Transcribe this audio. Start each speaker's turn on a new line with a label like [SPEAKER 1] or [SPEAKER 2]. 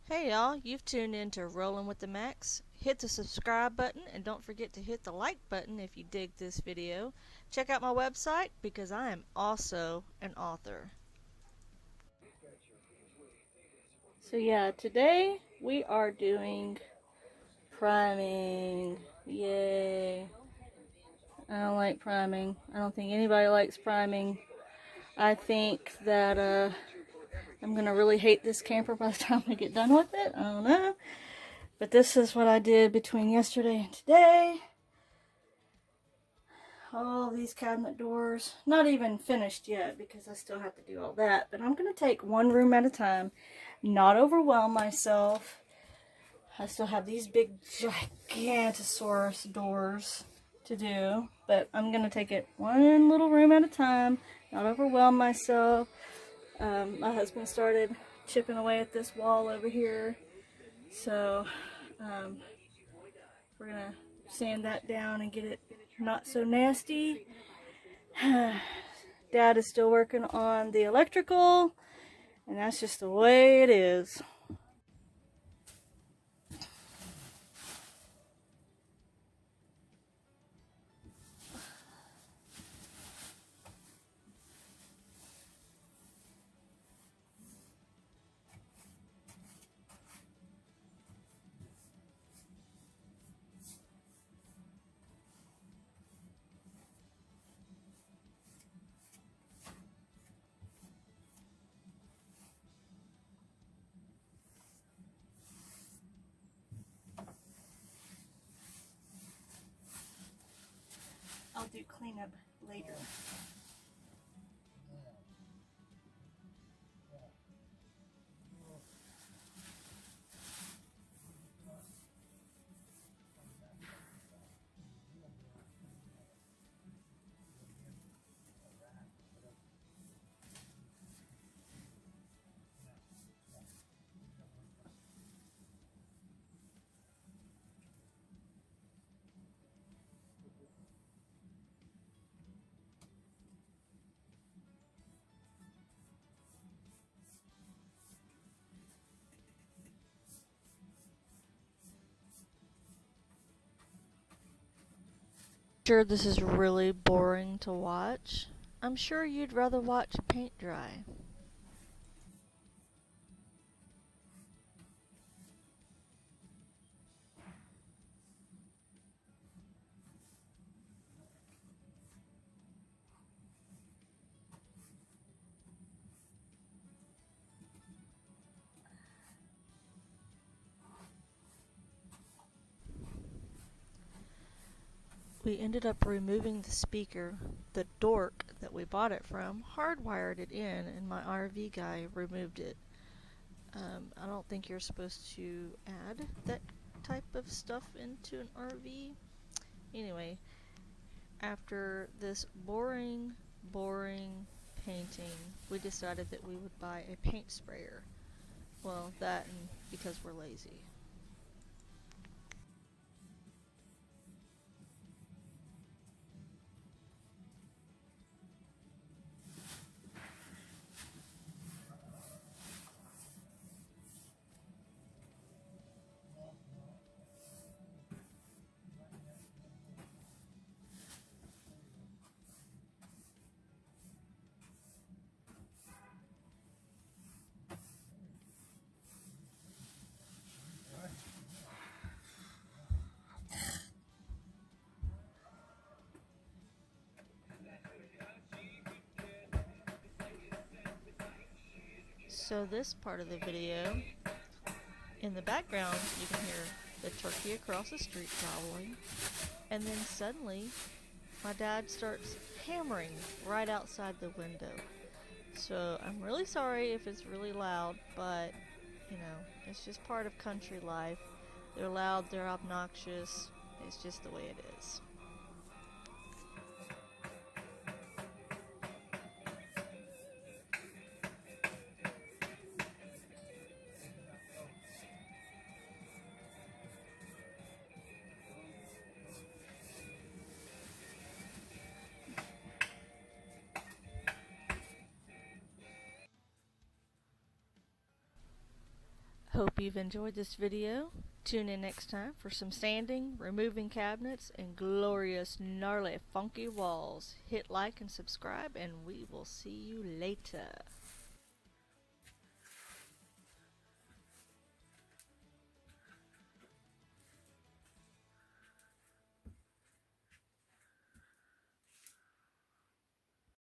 [SPEAKER 1] Hey y'all, you've tuned in to Rollin' with the Max. Hit the subscribe button and don't forget to hit the like button if you dig this video. Check out my website because I am also an author. So yeah, today we are doing priming. Yay. I don't like priming. I don't think anybody likes priming. I think that I'm gonna really hate this camper by the time I get done with it. I don't know. But this is what I did between yesterday and today. All these cabinet doors. Not even finished yet because I still have to do all that. But I'm going to take one room at a time. Not overwhelm myself. I still have these big gigantosaurus doors to do. But I'm going to take it one little room at a time. Not overwhelm myself. My husband started chipping away at this wall over here. So we're going to sand that down and get it not so nasty. Dad is still working on the electrical, and that's just the way it is. I'll do cleanup later. Sure, this is really boring to watch. I'm sure you'd rather watch paint dry. We ended up removing the speaker. The dork that we bought it from hardwired it in, and my RV guy removed it. I don't think you're supposed to add that type of stuff into an RV. Anyway, after this boring painting, we decided that we would buy a paint sprayer. Well, that and because we're lazy. So this part of the video, in the background you can hear the turkey across the street probably, and then suddenly my dad starts hammering right outside the window. So I'm really sorry if it's really loud, but you know, it's just part of country life. They're loud, they're obnoxious, it's just the way it is. Hope you've enjoyed this video. Tune in next time for some sanding, removing cabinets, and glorious, gnarly, funky walls. Hit like and subscribe, and we will see you later.